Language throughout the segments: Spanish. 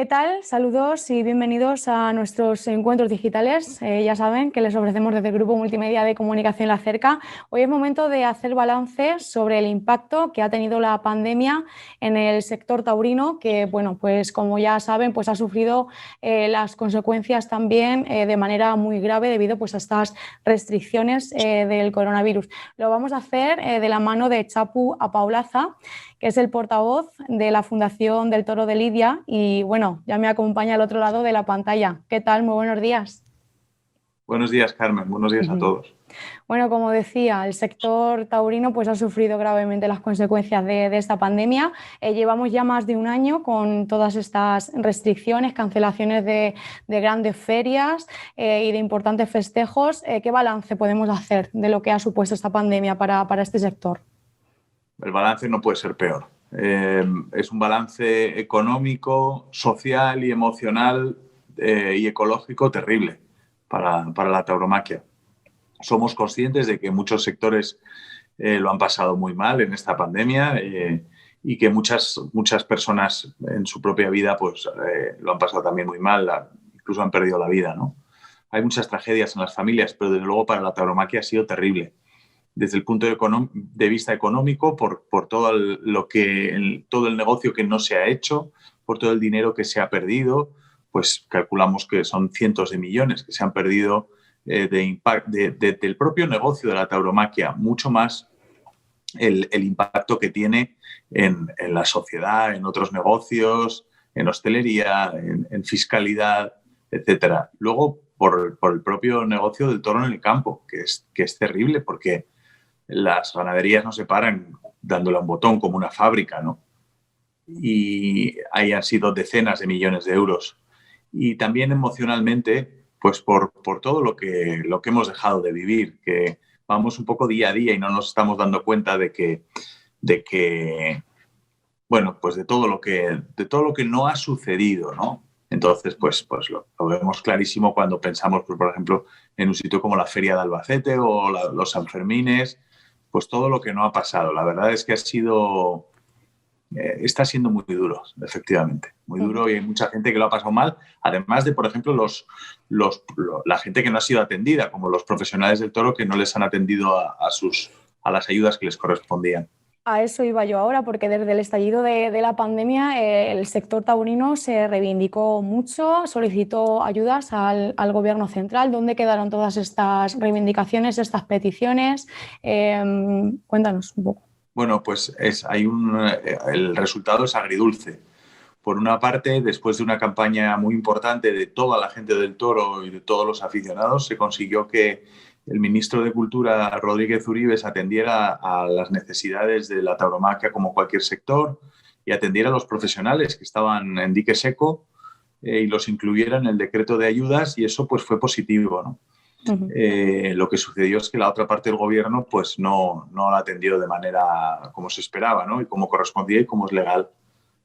¿Qué tal? Saludos y bienvenidos a nuestros encuentros digitales. Ya saben que les ofrecemos desde el Grupo Multimedia de Comunicación La Cerca. Hoy es momento de hacer balance sobre el impacto que ha tenido la pandemia en el sector taurino, que, bueno, pues como ya saben, pues ha sufrido las consecuencias también de manera muy grave debido pues a estas restricciones del coronavirus. Lo vamos a hacer de la mano de Chapu Apaulaza, que es el portavoz de la Fundación del Toro de Lidia y, bueno, ya me acompaña al otro lado de la pantalla. ¿Qué tal? Muy buenos días. Buenos días, Carmen. Buenos días a todos. Bueno, como decía, el sector taurino pues, ha sufrido gravemente las consecuencias de esta pandemia. Llevamos ya más de un año con todas estas restricciones, cancelaciones de grandes ferias y de importantes festejos. ¿Qué balance podemos hacer de lo que ha supuesto esta pandemia para este sector? El balance no puede ser peor. Es un balance económico, social y emocional y ecológico terrible para la tauromaquia. Somos conscientes de que muchos sectores lo han pasado muy mal en esta pandemia y que muchas personas en su propia vida pues, lo han pasado también muy mal, incluso han perdido la vida, ¿no? Hay muchas tragedias en las familias, pero desde luego para la tauromaquia ha sido terrible. Desde el punto de vista económico, por todo todo el negocio que no se ha hecho, por todo el dinero que se ha perdido, pues calculamos que son cientos de millones que se han perdido del propio negocio de la tauromaquia, mucho más el impacto que tiene en la sociedad, en otros negocios, en hostelería, en fiscalidad, etcétera. Luego, por el propio negocio del toro en el campo, que es terrible porque las ganaderías no se paran dándole a un botón como una fábrica, ¿no? Y ahí han sido decenas de millones de euros. Y también emocionalmente, pues por todo lo que hemos dejado de vivir, que vamos un poco día a día y no nos estamos dando cuenta de que bueno, pues de todo lo que no ha sucedido, ¿no? Entonces, pues lo vemos clarísimo cuando pensamos, pues, por ejemplo, en un sitio como la Feria de Albacete o los Sanfermines, pues todo lo que no ha pasado. La verdad es que está siendo muy duro, efectivamente, muy duro y hay mucha gente que lo ha pasado mal, además de, por ejemplo, la gente que no ha sido atendida, como los profesionales del toro que no les han atendido a las ayudas que les correspondían. A eso iba yo ahora, porque desde el estallido de la pandemia el sector taurino se reivindicó mucho, solicitó ayudas al Gobierno central. ¿Dónde quedaron todas estas reivindicaciones, estas peticiones? Cuéntanos un poco. Bueno, pues el resultado es agridulce. Por una parte, después de una campaña muy importante de toda la gente del toro y de todos los aficionados, se consiguió que el ministro de Cultura, Rodríguez Uribes, atendiera a las necesidades de la tauromaquia como cualquier sector y atendiera a los profesionales que estaban en dique seco y los incluyera en el decreto de ayudas, y eso pues fue positivo, ¿no? Lo que sucedió es que la otra parte del gobierno pues no la atendió de manera como se esperaba, ¿no? Y como correspondía y como es legal,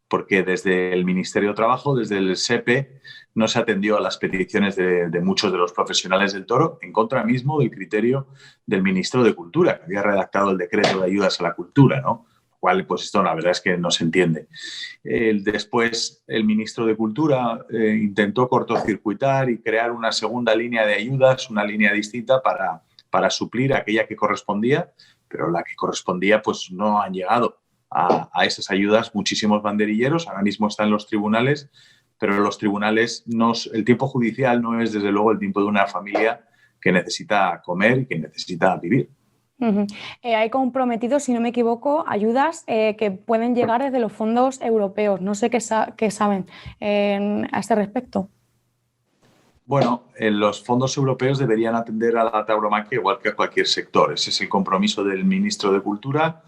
porque desde el Ministerio de Trabajo, desde el SEPE, no se atendió a las peticiones de muchos de los profesionales del toro, en contra mismo del criterio del ministro de Cultura, que había redactado el decreto de ayudas a la cultura, ¿no? Lo cual, pues esto la verdad es que no se entiende. Después, el ministro de Cultura intentó cortocircuitar y crear una segunda línea de ayudas, una línea distinta para suplir aquella que correspondía, pero la que correspondía pues no han llegado a esas ayudas muchísimos banderilleros. Ahora mismo están en los tribunales, pero los tribunales, el tiempo judicial no es desde luego el tiempo de una familia que necesita comer y que necesita vivir. Hay comprometido, si no me equivoco, ayudas que pueden llegar desde los fondos europeos. No sé qué saben a este respecto. Bueno, los fondos europeos deberían atender a la tauromaquia igual que a cualquier sector. Ese es el compromiso del ministro de Cultura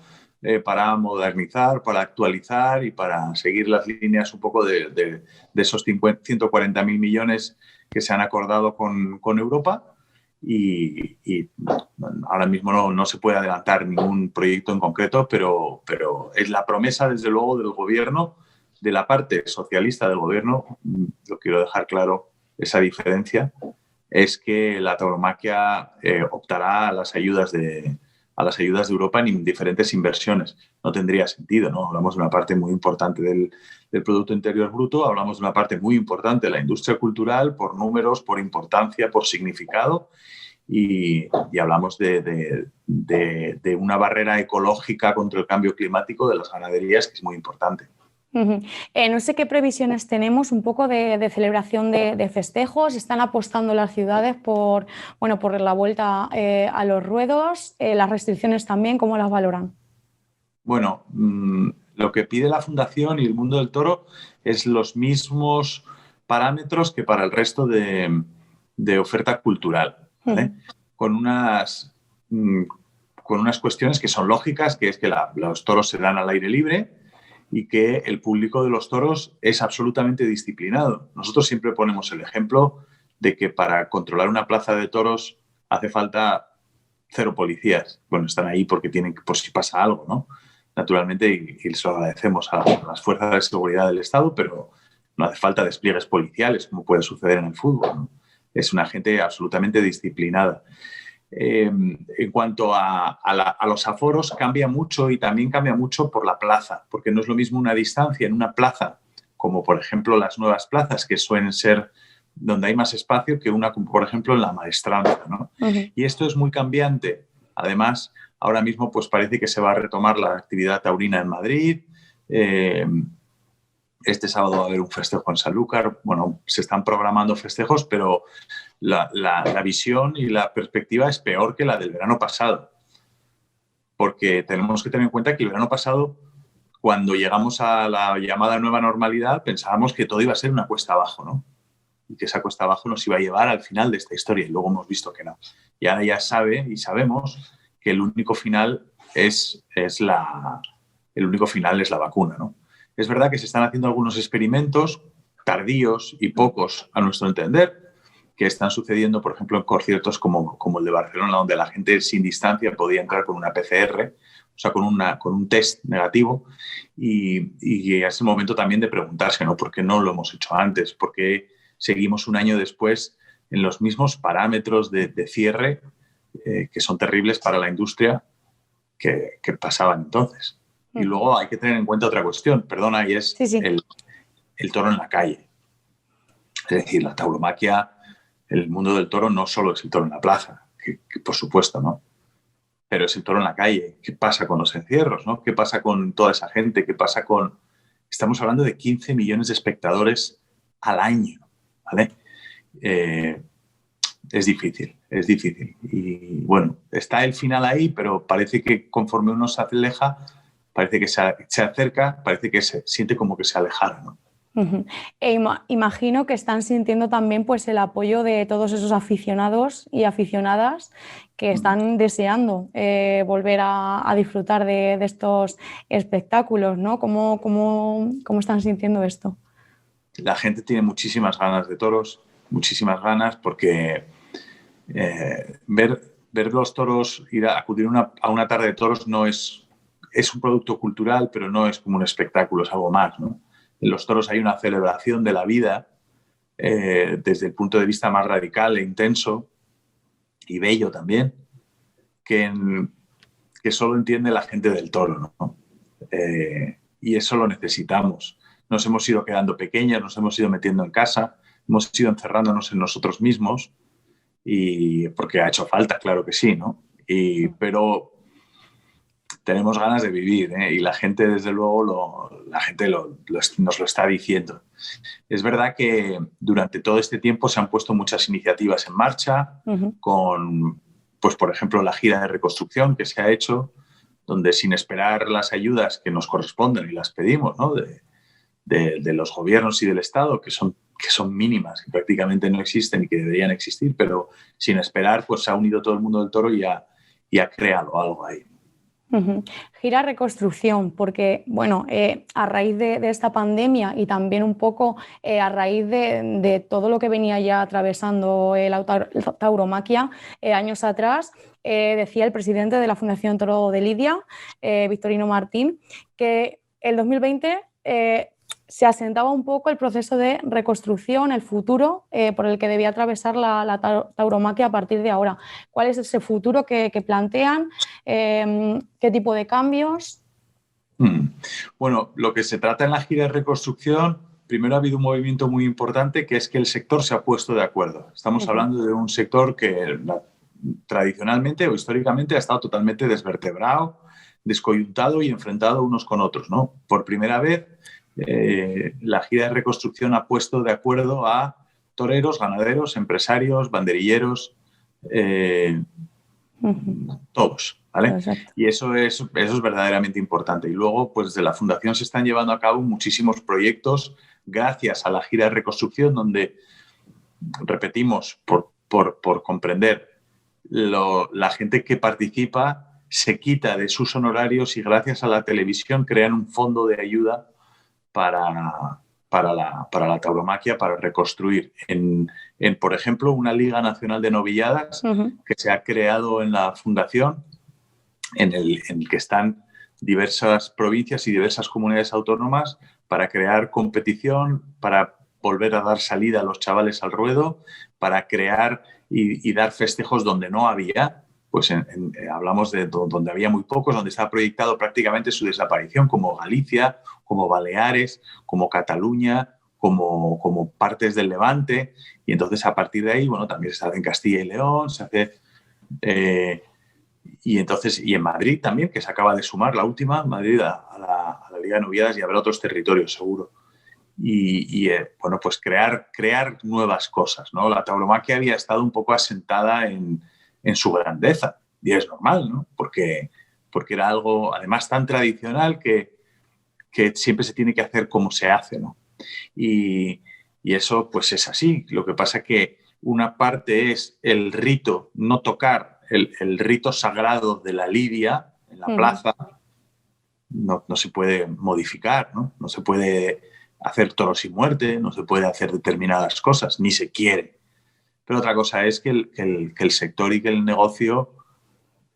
para modernizar, para actualizar y para seguir las líneas un poco de esos 140.000 millones que se han acordado con Europa. Y ahora mismo no se puede adelantar ningún proyecto en concreto, pero es la promesa, desde luego, del gobierno, de la parte socialista del gobierno. Lo quiero dejar claro, esa diferencia, es que la tauromaquia optará a las ayudas de a las ayudas de Europa en diferentes inversiones. No tendría sentido, ¿no? Hablamos de una parte muy importante del Producto Interior Bruto, hablamos de una parte muy importante de la industria cultural por números, por importancia, por significado, y hablamos de una barrera ecológica contra el cambio climático de las ganaderías que es muy importante. No sé qué previsiones tenemos un poco de celebración de festejos. ¿Están apostando las ciudades por la vuelta a los ruedos? ¿Las restricciones también, cómo las valoran? Bueno, lo que pide la Fundación y el Mundo del Toro es los mismos parámetros que para el resto de oferta cultural, ¿vale? Con unas cuestiones que son lógicas, que es que los toros se dan al aire libre y que el público de los toros es absolutamente disciplinado. Nosotros siempre ponemos el ejemplo de que para controlar una plaza de toros hace falta 0 policías. Bueno, están ahí porque tienen, por si pasa algo, ¿no? Naturalmente, y les agradecemos a las fuerzas de seguridad del Estado, pero no hace falta despliegues policiales, como puede suceder en el fútbol, ¿no? Es una gente absolutamente disciplinada. En cuanto a los aforos, cambia mucho y también cambia mucho por la plaza, porque no es lo mismo una distancia en una plaza, como por ejemplo las nuevas plazas, que suelen ser donde hay más espacio, que una, como por ejemplo, en la Maestranza, ¿no? Y esto es muy cambiante. Además, ahora mismo pues parece que se va a retomar la actividad taurina en Madrid. Este sábado va a haber un festejo en Sanlúcar. Bueno, se están programando festejos, pero la visión y la perspectiva es peor que la del verano pasado. Porque tenemos que tener en cuenta que el verano pasado, cuando llegamos a la llamada nueva normalidad, pensábamos que todo iba a ser una cuesta abajo, ¿no? Y que esa cuesta abajo nos iba a llevar al final de esta historia, y luego hemos visto que no. Y ahora ya sabemos que el único final es la vacuna, ¿no? Es verdad que se están haciendo algunos experimentos tardíos y pocos a nuestro entender, que están sucediendo, por ejemplo, en conciertos como el de Barcelona, donde la gente sin distancia podía entrar con una PCR, o sea, con un test negativo, y es el momento también de preguntarse, ¿no? ¿Por qué no lo hemos hecho antes? ¿Por qué seguimos un año después en los mismos parámetros de cierre que son terribles para la industria que pasaban entonces? Y luego hay que tener en cuenta otra cuestión, perdona, y es el toro en la calle. Es decir, la tauromaquia, el mundo del toro no solo es el toro en la plaza, que por supuesto, ¿no? Pero es el toro en la calle. ¿Qué pasa con los encierros, ¿no? ¿Qué pasa con toda esa gente? ¿Qué pasa con...? Estamos hablando de 15 millones de espectadores al año, ¿vale? Es difícil. Y bueno, está el final ahí, pero parece que conforme uno se aleja, parece que se acerca, parece que se siente como que se alejara, ¿no? Imagino que están sintiendo también pues, el apoyo de todos esos aficionados y aficionadas que están deseando volver a disfrutar de estos espectáculos, ¿no? ¿Cómo están sintiendo esto? La gente tiene muchísimas ganas de toros, muchísimas ganas, porque ver los toros, acudir a una tarde de toros no es un producto cultural, pero no es como un espectáculo, es algo más, ¿no? En los toros hay una celebración de la vida desde el punto de vista más radical e intenso y bello también, que solo entiende la gente del toro, ¿no? Y eso lo necesitamos. Nos hemos ido quedando pequeñas, nos hemos ido metiendo en casa, hemos ido encerrándonos en nosotros mismos, y porque ha hecho falta, claro que sí, ¿no? Pero tenemos ganas de vivir, ¿eh? Y la gente, desde luego, nos lo está diciendo. Es verdad que durante todo este tiempo se han puesto muchas iniciativas en marcha, con, pues, por ejemplo, la gira de reconstrucción que se ha hecho, donde sin esperar las ayudas que nos corresponden y las pedimos, ¿no? de los gobiernos y del Estado, que son mínimas, que prácticamente no existen y que deberían existir, pero sin esperar, pues se ha unido todo el mundo del toro y ha creado algo ahí. Gira reconstrucción, porque bueno, a raíz de esta pandemia y también un poco a raíz de todo lo que venía ya atravesando la tauromaquia años atrás, decía el presidente de la Fundación Toro de Lidia, Victorino Martín, que el 2020 se asentaba un poco el proceso de reconstrucción, el futuro por el que debía atravesar la tauromaquia a partir de ahora. ¿Cuál es ese futuro que plantean? ¿Qué tipo de cambios? Bueno, lo que se trata en la gira de reconstrucción, primero ha habido un movimiento muy importante, que es que el sector se ha puesto de acuerdo. Estamos hablando de un sector que tradicionalmente o históricamente ha estado totalmente desvertebrado, descoyuntado y enfrentado unos con otros, ¿no? Por primera vez, la gira de reconstrucción ha puesto de acuerdo a toreros, ganaderos, empresarios, banderilleros, todos, ¿vale? Exacto. Y eso es verdaderamente importante. Y luego, pues desde la Fundación se están llevando a cabo muchísimos proyectos gracias a la gira de reconstrucción, donde, repetimos, por comprender, la gente que participa se quita de sus honorarios y gracias a la televisión crean un fondo de ayuda para la tauromaquia, para reconstruir. Por ejemplo, una Liga Nacional de Novilladas que se ha creado en la Fundación, en el que están diversas provincias y diversas comunidades autónomas para crear competición, para volver a dar salida a los chavales al ruedo, para crear y dar festejos donde no había. Pues hablamos de donde había muy pocos, donde estaba proyectado prácticamente su desaparición, como Galicia, como Baleares, como Cataluña, como partes del Levante. Y entonces, a partir de ahí, bueno, también se hace en Castilla y León, se hace... y en Madrid también, que se acaba de sumar la última, Madrid a la Liga de Novilladas, y habrá otros territorios, seguro. Bueno, pues crear nuevas cosas, ¿no? La tauromaquia había estado un poco asentada en su grandeza, y es normal, ¿no? Porque era algo, además, tan tradicional que siempre se tiene que hacer como se hace, ¿no? Y eso, pues, es así. Lo que pasa es que una parte es el rito, no tocar el rito sagrado de la lidia en la plaza, no se puede modificar, ¿no? No se puede hacer toros y muerte, no se puede hacer determinadas cosas, ni se quiere. Pero otra cosa es que el sector y que el negocio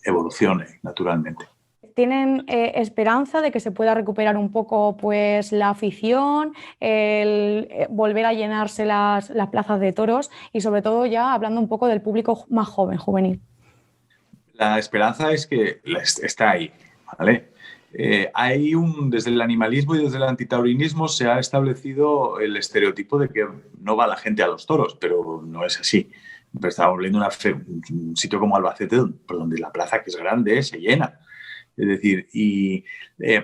evolucione naturalmente. ¿Tienen esperanza de que se pueda recuperar un poco, pues, la afición, volver a llenarse las plazas de toros y, sobre todo, ya hablando un poco del público más joven, juvenil? La esperanza es que está ahí, ¿vale? Desde el animalismo y desde el antitaurinismo se ha establecido el estereotipo de que no va la gente a los toros, pero no es así. Estábamos viendo un sitio como Albacete, donde la plaza, que es grande, se llena. Es decir, y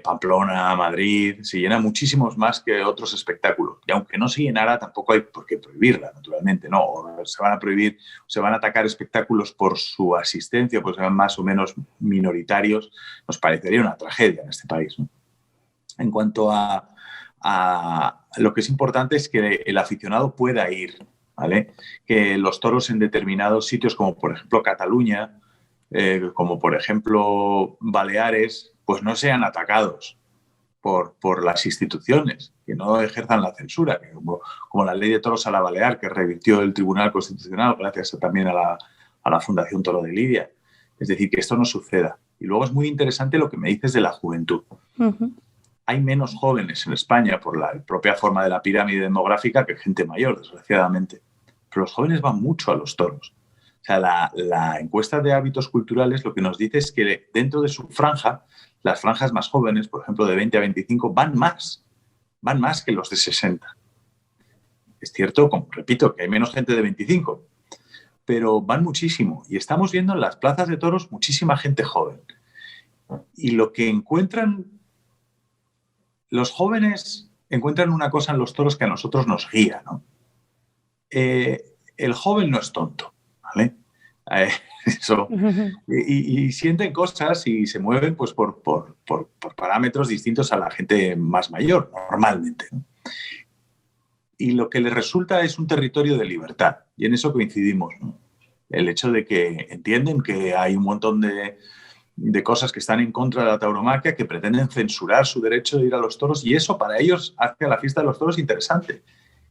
Pamplona, Madrid, se llena muchísimos más que otros espectáculos. Y aunque no se llenara, tampoco hay por qué prohibirla, naturalmente, ¿no? O se van a prohibir, se van a atacar espectáculos por su asistencia, pues sean más o menos minoritarios. Nos parecería una tragedia en este país, ¿no? En cuanto a lo que es importante es que el aficionado pueda ir, ¿vale? Que los toros en determinados sitios, como por ejemplo Cataluña, como por ejemplo Baleares, pues no sean atacados por las instituciones, que no ejerzan la censura, que como la ley de toros a la Balear, que revirtió el Tribunal Constitucional gracias también a la Fundación Toro de Lidia. Es decir, que esto no suceda. Y luego es muy interesante lo que me dices de la juventud. Hay menos jóvenes en España por la propia forma de la pirámide demográfica que gente mayor, desgraciadamente. Pero los jóvenes van mucho a los toros. O sea, la encuesta de hábitos culturales lo que nos dice es que dentro de su franja, las franjas más jóvenes, por ejemplo, de 20 a 25, van más que los de 60. Es cierto, como repito, que hay menos gente de 25, pero van muchísimo. Y estamos viendo en las plazas de toros muchísima gente joven. Y lo que encuentran, los jóvenes encuentran una cosa en los toros que a nosotros nos guía, ¿no? El joven no es tonto, ¿vale? Y sienten cosas y se mueven pues, por parámetros distintos a la gente más mayor, normalmente, ¿no? Y lo que les resulta es un territorio de libertad, y en eso coincidimos, ¿no? El hecho de que entienden que hay un montón de cosas que están en contra de la tauromaquia, que pretenden censurar su derecho de ir a los toros, y eso para ellos hace a la fiesta de los toros interesante.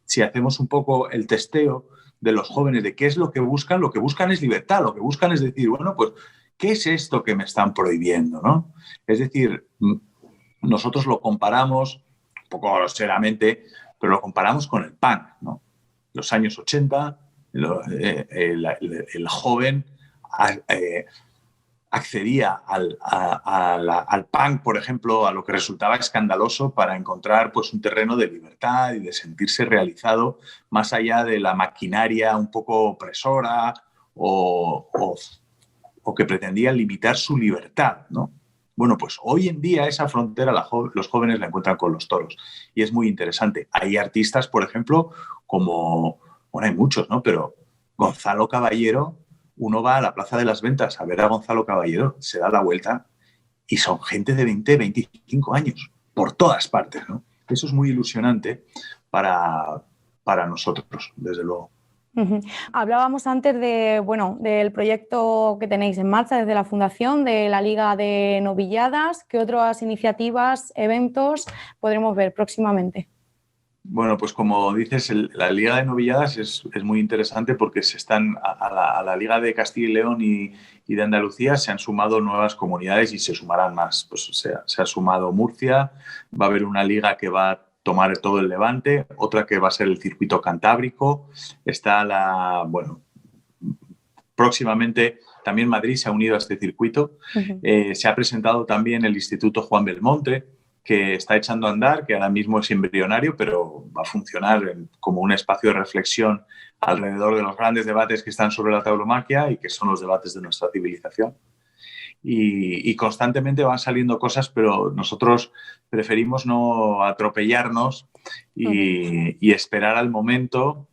Si hacemos un poco el testeo de los jóvenes de qué es lo que buscan es libertad, lo que buscan es decir, bueno, pues, ¿qué es esto que me están prohibiendo, ¿no? Es decir, nosotros lo comparamos un poco groseramente, pero lo comparamos con el punk, ¿no? Los años 80, el joven accedía al punk, por ejemplo, a lo que resultaba escandaloso para encontrar pues, un terreno de libertad y de sentirse realizado más allá de la maquinaria un poco opresora o que pretendía limitar su libertad, ¿no? Bueno, pues hoy en día esa frontera los jóvenes la encuentran con los toros y es muy interesante. Hay artistas, por ejemplo, como, bueno, hay muchos, ¿no? Pero Gonzalo Caballero, uno va a la Plaza de las Ventas a ver a Gonzalo Caballero, se da la vuelta y son gente de 20, 25 años, por todas partes, ¿no? Eso es muy ilusionante para nosotros, desde luego. Uh-huh. Hablábamos antes del proyecto que tenéis en marcha desde la Fundación, de la Liga de Novilladas. ¿Qué otras iniciativas, eventos podremos ver próximamente? Bueno, pues como dices, la Liga de Novilladas es muy interesante porque a la Liga de Castilla y León y de Andalucía se han sumado nuevas comunidades y se sumarán más. Pues se ha sumado Murcia, va a haber una liga que va a tomar todo el Levante, otra que va a ser el circuito cantábrico, próximamente también Madrid se ha unido a este circuito. Uh-huh. Se ha presentado también el Instituto Juan Belmonte, que está echando a andar, que ahora mismo es embrionario, pero va a funcionar como un espacio de reflexión alrededor de los grandes debates que están sobre la tauromaquia y que son los debates de nuestra civilización. Y constantemente van saliendo cosas, pero nosotros preferimos no atropellarnos y esperar al momento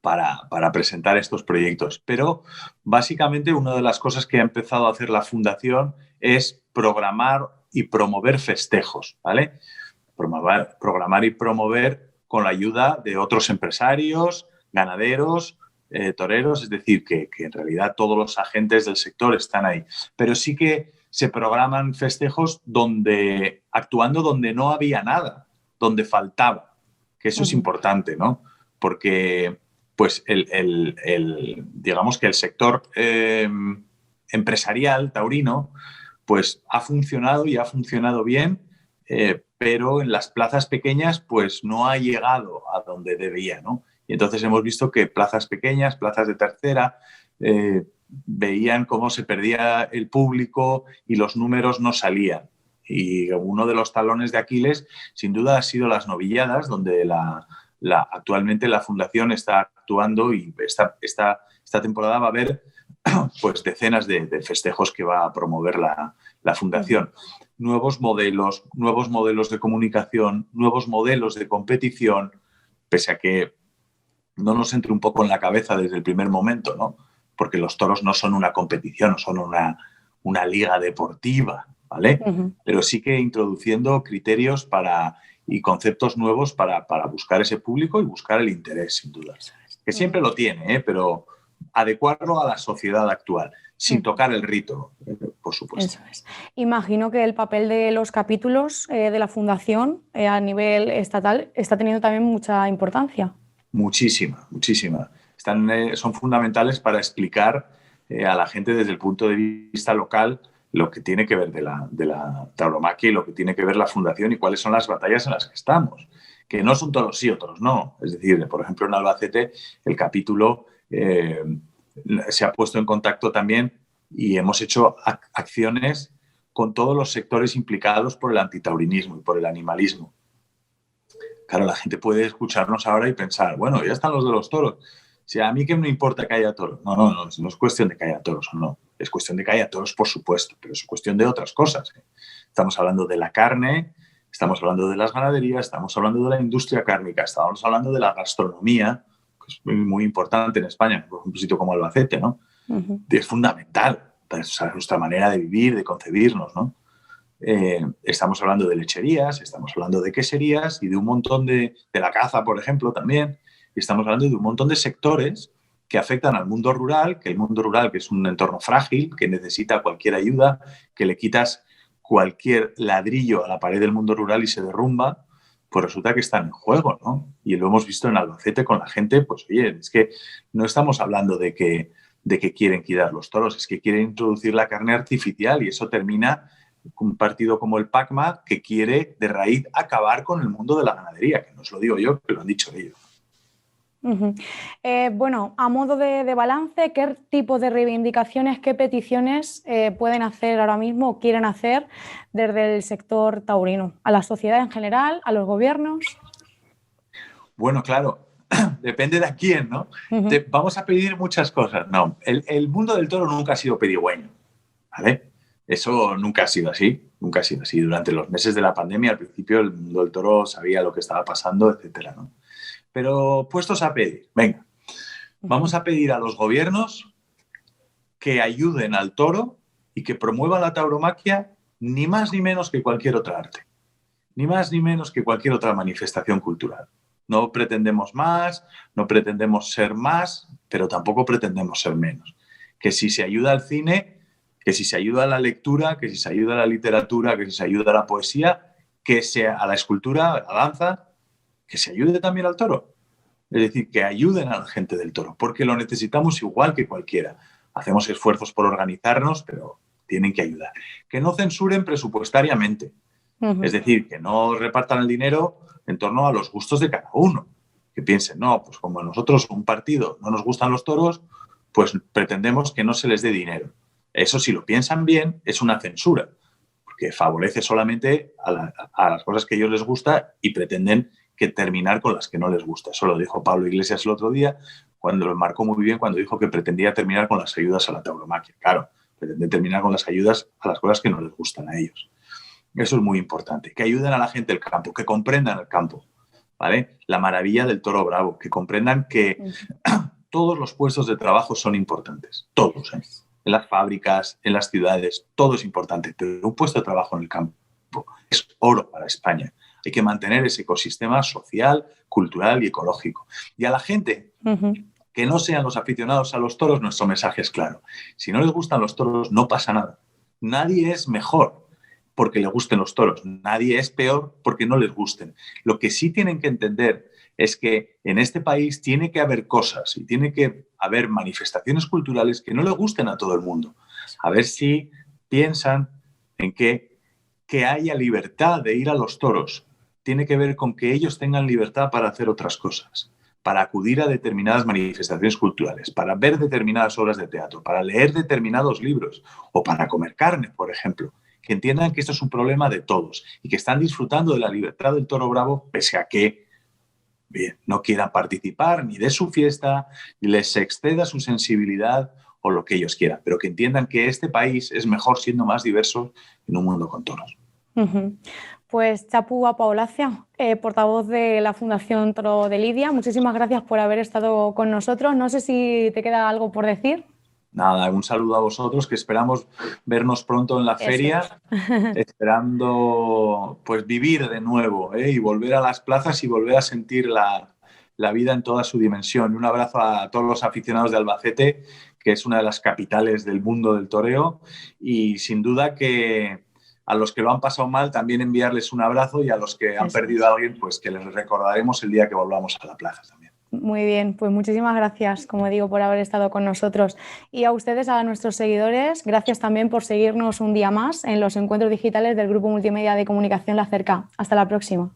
para presentar estos proyectos. Pero básicamente una de las cosas que ha empezado a hacer la Fundación es programar y promover festejos, ¿vale? Programar y promover con la ayuda de otros empresarios, ganaderos, toreros, es decir, que en realidad todos los agentes del sector están ahí. Pero sí que se programan festejos actuando donde no había nada, donde faltaba, que eso es importante, ¿no? Porque pues digamos que el sector empresarial taurino pues ha funcionado y ha funcionado bien, pero en las plazas pequeñas pues no ha llegado a donde debía, ¿no? Y entonces hemos visto que plazas pequeñas, plazas de tercera, veían cómo se perdía el público y los números no salían. Y uno de los talones de Aquiles, sin duda, ha sido las novilladas, donde actualmente la Fundación está actuando y esta temporada va a haber pues decenas de festejos que va a promover la Fundación. Nuevos modelos de comunicación, nuevos modelos de competición, pese a que no nos entre un poco en la cabeza desde el primer momento, ¿no? Porque los toros no son una competición, no son una liga deportiva, ¿vale? Uh-huh. Pero sí que introduciendo criterios y conceptos nuevos para buscar ese público y buscar el interés, sin duda. Que siempre lo tiene, pero adecuarlo a la sociedad actual, sin tocar el rito, por supuesto. Eso es. Imagino que el papel de los capítulos de la Fundación a nivel estatal está teniendo también mucha importancia. Muchísima. Son fundamentales para explicar a la gente desde el punto de vista local lo que tiene que ver de la tauromaquia y lo que tiene que ver la Fundación y cuáles son las batallas en las que estamos. Que no son todos sí, otros no. Es decir, por ejemplo, en Albacete el capítulo se ha puesto en contacto también y hemos hecho acciones con todos los sectores implicados por el antitaurinismo y por el animalismo. Claro, la gente puede escucharnos ahora y pensar, bueno, ya están los de los toros. Si a mí que me importa que haya toros. No es cuestión de que haya toros o no. Es cuestión de que haya toros, por supuesto, pero es cuestión de otras cosas. Estamos hablando de la carne, estamos hablando de las ganaderías, estamos hablando de la industria cárnica, estamos hablando de la gastronomía, que es muy importante en España, por ejemplo, un sitio como Albacete, ¿no? Uh-huh. Es fundamental, es nuestra manera de vivir, de concebirnos, ¿no? Estamos hablando de lecherías, estamos hablando de queserías y de un montón de la caza, por ejemplo, también. Y estamos hablando de un montón de sectores que afectan al mundo rural, que es un entorno frágil, que necesita cualquier ayuda, que le quitas cualquier ladrillo a la pared del mundo rural y se derrumba, pues resulta que están en juego, ¿no? Y lo hemos visto en Albacete con la gente, pues oye, es que no estamos hablando de que quieren quitar los toros, es que quieren introducir la carne artificial y eso termina un partido como el PACMA que quiere de raíz acabar con el mundo de la ganadería, que no os lo digo yo, que lo han dicho ellos. Uh-huh. Bueno, a modo de balance, ¿qué tipo de reivindicaciones, qué peticiones pueden hacer ahora mismo o quieren hacer desde el sector taurino? ¿A la sociedad en general? ¿A los gobiernos? Bueno, claro, depende de a quién, ¿no? Uh-huh. Vamos a pedir muchas cosas. No, el mundo del toro nunca ha sido pedigüeño, ¿vale? Eso nunca ha sido así, nunca ha sido así. Durante los meses de la pandemia, al principio, el mundo del toro sabía lo que estaba pasando, etcétera, ¿no? Pero puestos a pedir, venga, vamos a pedir a los gobiernos que ayuden al toro y que promuevan la tauromaquia ni más ni menos que cualquier otra arte, ni más ni menos que cualquier otra manifestación cultural. No pretendemos más, no pretendemos ser más, pero tampoco pretendemos ser menos. Que si se ayuda al cine, que si se ayuda a la lectura, que si se ayuda a la literatura, que si se ayuda a la poesía, que sea a la escultura, a la danza, que se ayude también al toro. Es decir, que ayuden a la gente del toro, porque lo necesitamos igual que cualquiera. Hacemos esfuerzos por organizarnos, pero tienen que ayudar. Que no censuren presupuestariamente. Uh-huh. Es decir, que no repartan el dinero en torno a los gustos de cada uno. Que piensen, no, pues como a nosotros un partido no nos gustan los toros, pues pretendemos que no se les dé dinero. Eso, si lo piensan bien, es una censura, porque favorece solamente a las cosas que a ellos les gusta y pretenden que terminar con las que no les gusta. Eso lo dijo Pablo Iglesias el otro día, cuando lo marcó muy bien, cuando dijo que pretendía terminar con las ayudas a la tauromaquia. Claro, pretende terminar con las ayudas a las cosas que no les gustan a ellos. Eso es muy importante. Que ayuden a la gente del campo, que comprendan el campo, ¿vale? La maravilla del toro bravo, que comprendan que todos los puestos de trabajo son importantes, todos, ¿eh? En las fábricas, en las ciudades, todo es importante, pero un puesto de trabajo en el campo es oro para España. Hay que mantener ese ecosistema social, cultural y ecológico. Y a la gente que no sean los aficionados a los toros, nuestro mensaje es claro. Si no les gustan los toros, no pasa nada. Nadie es mejor porque le gusten los toros. Nadie es peor porque no les gusten. Lo que sí tienen que entender es que en este país tiene que haber cosas y tiene que haber manifestaciones culturales que no le gusten a todo el mundo. A ver si piensan en que haya libertad de ir a los toros tiene que ver con que ellos tengan libertad para hacer otras cosas, para acudir a determinadas manifestaciones culturales, para ver determinadas obras de teatro, para leer determinados libros o para comer carne, por ejemplo. Que entiendan que esto es un problema de todos y que están disfrutando de la libertad del toro bravo pese a que no quieran participar ni de su fiesta, ni les exceda su sensibilidad o lo que ellos quieran, pero que entiendan que este país es mejor siendo más diverso en un mundo con toros. Uh-huh. Pues Chapu Apaolacia, portavoz de la Fundación Toro de Lidia, muchísimas gracias por haber estado con nosotros. No sé si te queda algo por decir. Nada, un saludo a vosotros, que esperamos vernos pronto en la feria, esperando pues vivir de nuevo y volver a las plazas y volver a sentir la vida en toda su dimensión. Un abrazo a todos los aficionados de Albacete, que es una de las capitales del mundo del toreo, y sin duda que a los que lo han pasado mal también enviarles un abrazo, y a los que han perdido a alguien, pues que les recordaremos el día que volvamos a la plaza también. Muy bien, pues muchísimas gracias, como digo, por haber estado con nosotros. Y a ustedes, a nuestros seguidores, gracias también por seguirnos un día más en los encuentros digitales del Grupo Multimedia de Comunicación La Cerca. Hasta la próxima.